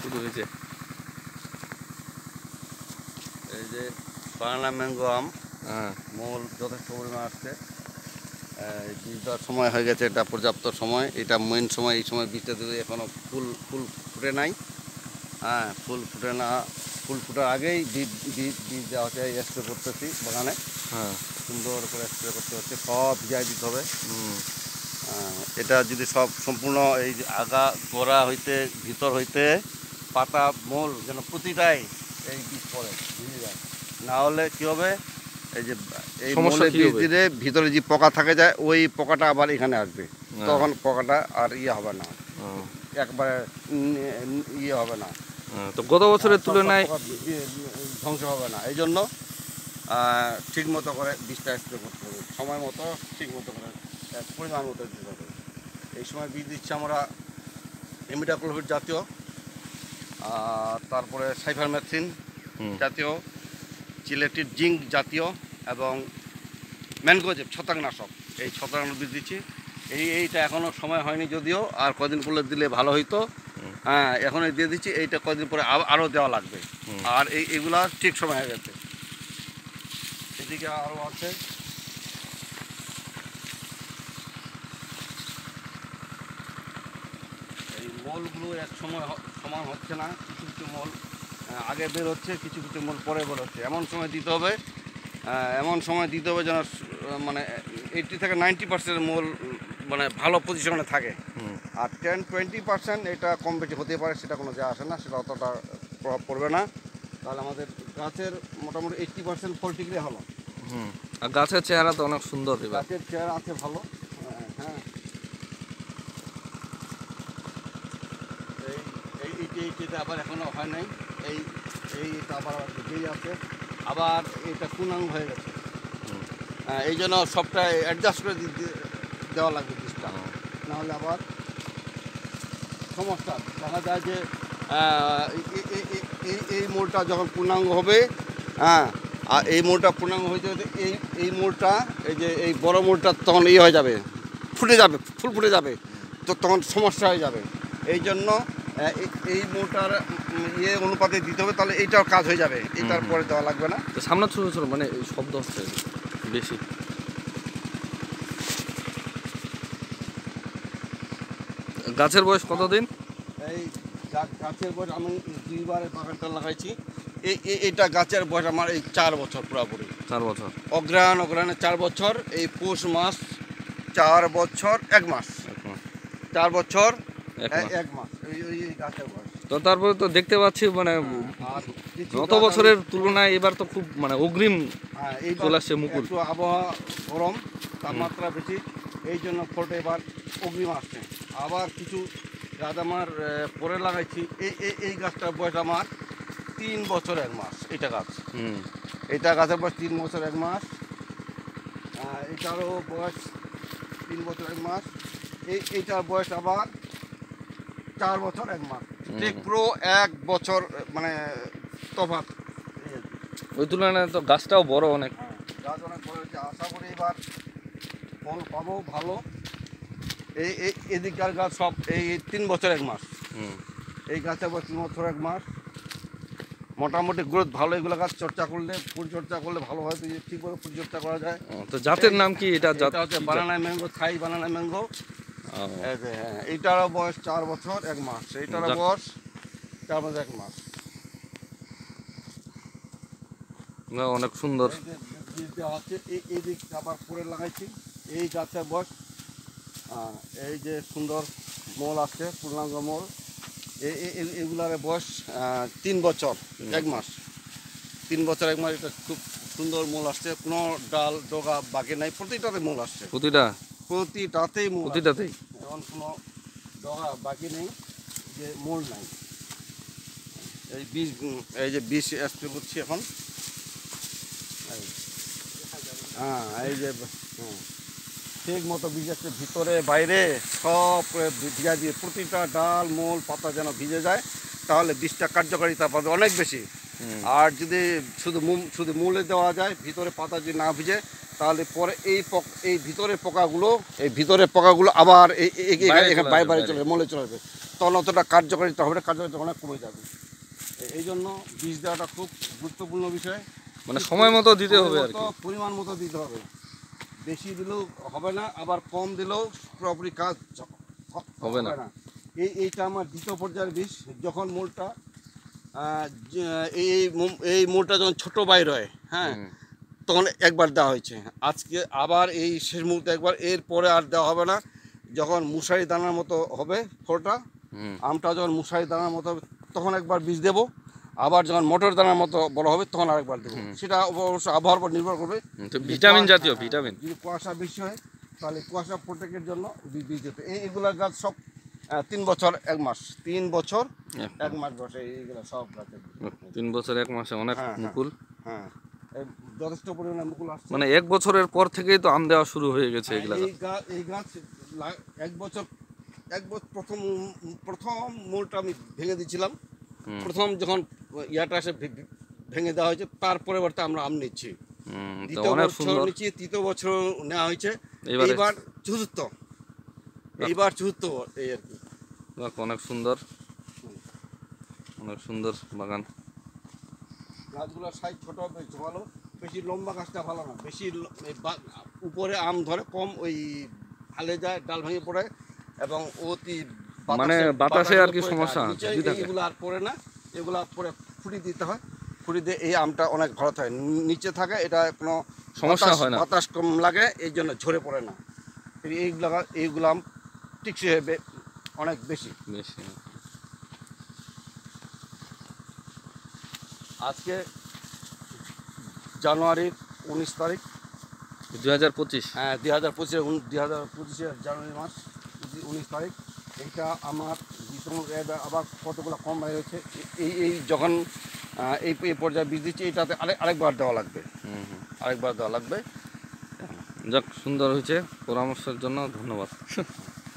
শুরু হয়েছে। এই যে বানানা ম্যাঙ্গো আম, হ্যাঁ, মূল যথেষ্ট পরিমাণ আসছে। বীজ দেওয়ার সময় হয়ে গেছে, এটা পর্যাপ্ত সময়, এটা মেন সময়। এই সময় বীজটা দিতে এখনও ফুল ফুটে নাই। হ্যাঁ, ফুল ফুটার আগেই বীজ দেওয়া হচ্ছে। স্প্রে করতেছি বাগানে, হ্যাঁ, সুন্দর করে স্প্রে করতে হচ্ছে, সব ভিজাই দিতে হবে। এটা যদি সব সম্পূর্ণ এই আগা গোড়া হইতে ভিতর হইতে পাতা মূল যেন প্রতিটাই এই বীজ পড়ে, ভিজে যায়। না হলে কী হবে, এই যে এই মূলের বীজ দিলে ভিতরে যে পোকা থাকে যায়, ওই পোকাটা আবার এখানে আসবে। তখন পোকাটা আর হবে না, একবারে হবে না। তো গত বছরের তুলনায় ধ্বংস হবে না। এই জন্য ঠিক মতো করে বীজটা স্প্রে করতে হবে, সময় মতো ঠিক মতো করে পরিমাণ মতো দিতে হবে। এই সময় বীজ দিচ্ছি আমরা ইমিডাক্লোভিড জাতীয়, তারপরে সাইফারমেথ্রিন জাতীয়, চিলেটিড জিঙ্ক জাতীয় এবং ম্যানগোজেব ছত্রাকনাশক। এই ছত্রাকনাশক বীজ দিচ্ছি। এইটা এখনও সময় হয়নি যদিও, আর কদিন পরে দিলে ভালো হইতো। হ্যাঁ, এখনই দিয়ে দিচ্ছি। এইটা কদিন পরে আরও দেওয়া লাগবে। আর এইগুলা ঠিক সময় হয়ে গেছে। এদিকে আরও আছে। এই মলগুলো এক সময় সমান হচ্ছে না, কিছু কিছু মল আগে বের হচ্ছে, কিছু কিছু মল পরে বের হচ্ছে। এমন সময় দিতে হবে, যেন মানে 80 থেকে 90% মল মানে ভালো পজিশনে থাকে। আর 10-20% এটা কম বেশি হতে পারে, সেটা কোনো যা আসে না, সেটা অতটা প্রভাব পড়বে না। তাহলে আমাদের গাছের মোটামুটি 80% ফল টিকলে হলো। আর গাছের চেহারা তো অনেক সুন্দর। গাছের চেহারা আছে ভালো। হ্যাঁ, এইটা আবার এখনো হয় নাই। এইটা আবার বেরিয়ে আছে, আবার এটা পূর্ণাঙ্গ হয়ে গেছে। এই জন্য সবটা অ্যাডজাস্ট করে দেওয়া লাগবে বীজটা, নাহলে আবার সমস্যা দেখা যায় যে এই মোলটা যখন পূর্ণাঙ্গ হবে, হ্যাঁ, আর এই মোলটা পূর্ণাঙ্গ হইতে হতে এই মোলটা, এই যে এই বড় মোলটা তখন হয়ে যাবে, ফুল ফুটে যাবে, তো তখন সমস্যা হয়ে যাবে। এই জন্য এই মোলটার অনুপাতে দিতে হবে, তাহলে এইটার কাজ হয়ে যাবে, এটার পরে দেওয়া লাগবে না। তো সামনে ছোট ছোট মানে শব্দ হচ্ছে বেশি। গাছের বয়স কতদিন? এই গাছের বয়স আমি 2বার বাগানটা লাগাইছি। এইটা গাছের বয়স আমার এই 4 বছর পুরোপুরি। 4 বছর অগ্রহায়ণে 4 বছর, এই পৌষ মাস 4 বছর 1 মাস। 4 বছর 1 মাস এই গাছের বয়স। তো তারপরে তো দেখতে পাচ্ছি মানে গত বছরের তুলনায় এবার তো খুব মানে অগ্রিম চলে আসছে মুকুল। একটু আবহাওয়া গরম, তাপমাত্রা বেশি, এই জন্য ফলটা এবার অগ্রিম আসছে। আবার কিছু গাছ আমার পরে লাগাইছি। এই গাছটার বয়স আমার 3 বছর 1 মাস। এটা গাছের বয়স 3 বছর 1 মাস। এটারও বয়স 3 বছর 1 মাস। এইটার বয়স আবার 4 বছর 1 মাস। ঠিক পুরো 1 বছর মানে তফাৎ। ওই তুলনায় তো গাছটাও বড় অনেক। গাছ অনেক বড় হয়েছে, আশা করি এবার ফল পাবো ভালো। এদিককার গাছ সব এই 3 বছর 1 মাস। এই গাছের বয়স 3 বছর 1 মাস। মোটামুটি গ্রোথ ভালো। এগুলো গাছ চর্চা করলে, পরিচর্যা করলে ভালো হয়, ঠিকভাবে পরিচর্যা করা যায়। তো জাতের নাম কি? এটা হচ্ছে বানানা ম্যাঙ্গো, থাই বানানা ম্যাঙ্গো। হ্যাঁ, এইটারও বয়স 4 বছর 1 মাস। এইটারও বয়স 4 বছর 1 মাস। অনেক সুন্দর। বীজ দেওয়া হচ্ছে। এই দিক আবার পরে লাগাইছি। এই গাছের বয়স, এই যে সুন্দর মোল আসছে, পূর্ণাঙ্গ মোল। এগুলার বয়স 3 বছর 1 মাস। 3 বছর 1 মাস। এটা খুব সুন্দর মোল আসছে, কোনো ডাল ডগা বাকি নাই, প্রতিটাতে মোল আসছে। প্রতিটাতেই এমন কোনো ডগা বাকি নেই যে মোল নাই। এই যে বীজ স্প্রে করছি এখন। এই যে ঠিক মতো বীজ আসছে, ভিতরে বাইরে সব ভিজা দিয়ে প্রতিটা ডাল মূল পাতা যেন ভিজে যায়, তাহলে বীজটা কার্যকারিতা পাবে অনেক বেশি। আর যদি শুধু মূলে দেওয়া যায়, ভিতরে পাতা যদি না ভিজে, তাহলে পরে এই ভিতরের পোকাগুলো আবার এখানে বাইরে চলে মলে চলে যাবে, তখন অতটা কার্যকারিতা হবে না, কার্যকারিতা অনেক কমে যাবে। এই জন্য বীজ দেওয়াটা খুব গুরুত্বপূর্ণ বিষয়। মানে সময় মতো দিতে হবে আর কি, পরিমাণ মতো দিতে হবে, বেশি দিলেও হবে না, আবার কম দিলেও পুরোপুরি কাজ হবে না। এইটা আমার দ্বিতীয় পর্যায়ের বীজ। যখন মূলটা এই মূলটা যখন ছোট বাইর হয়, হ্যাঁ, তখন একবার দেওয়া হয়েছে। আজকে আবার এই শেষ মুহূর্তে একবার, এরপরে আর দেওয়া হবে না। যখন মশারি দানার মতো হবে ফলটা, আমটা যখন মশারি দানার মতো হবে তখন একবার বীজ দেবো, আবার যখন মটর দানার মতো বড় হবে তখন আরেকবার দেবো। সেটা অবশ্য আবহাওয়ার উপর নির্ভর করবে। ভিটামিন জাতীয়, ভিটামিন যদি কুয়াশা বেশি হয় তাহলে কুয়াশা প্রোটেক্টের জন্য বীজ দিতে। এইগুলা গাছ সব 3 বছর 1 মাস, 3 বছর 1 মাস বসে এইগুলা সব গাছের। 3 বছর 1 মাসে অনেক মুকুল। হ্যাঁ, যথেষ্ট পরিমাণে মুকুল আসছে। মানে 1 বছরের পর থেকেই তো আম দেওয়া শুরু হয়ে গেছে এগুলা। এই গাছ 1 বছর প্রথম মূলটা আমি ভেঙে দিয়েছিলাম। প্রথম যখন ইয়াটা এসে ভেঙে দেওয়া হয়েছে, তার পরিবর্তে আমরা আম নিচ্ছি। দ্বিতীয় বছর নিচ্ছি, তৃতীয় বছর নেওয়া হয়েছে, এইবার চতুর্থ এই আর কি। অনেক সুন্দর, অনেক সুন্দর বাগান। গাছগুলোর সাইজ ছোট, বেশ ভালো, বেশি লম্বা গাছটা ভালো না, বেশি উপরে আম ধরে কম, ওই হালে যায়, ডাল ভেঙে পড়ে এবং অতি মানে বাতাসে আর কি সমস্যা। এগুলো আর পড়ে না, এগুলা পরে ফুটি দিতে হয়, ফুটি দিয়ে এই আমটা অনেক ভালো থাকে। নিচে থাকে, এটা কোনো সমস্যা হয় না, বাতাস কম লাগে, এই জন্য ঝরে পড়ে না। এইগুলো আম টিকসই হবে অনেক বেশি। আজকে জানুয়ারির 19 তারিখ, 2025। হ্যাঁ, 2025 জানুয়ারি মাস 19 তারিখ। এইটা আমার আবার কতগুলো কম বাইরে হয়েছে। এই যখন এই পর্যায়ে বীজ দিচ্ছি, এটাতে আরেকবার দেওয়া লাগবে, যাক, সুন্দর হয়েছে। পরামর্শের জন্য ধন্যবাদ।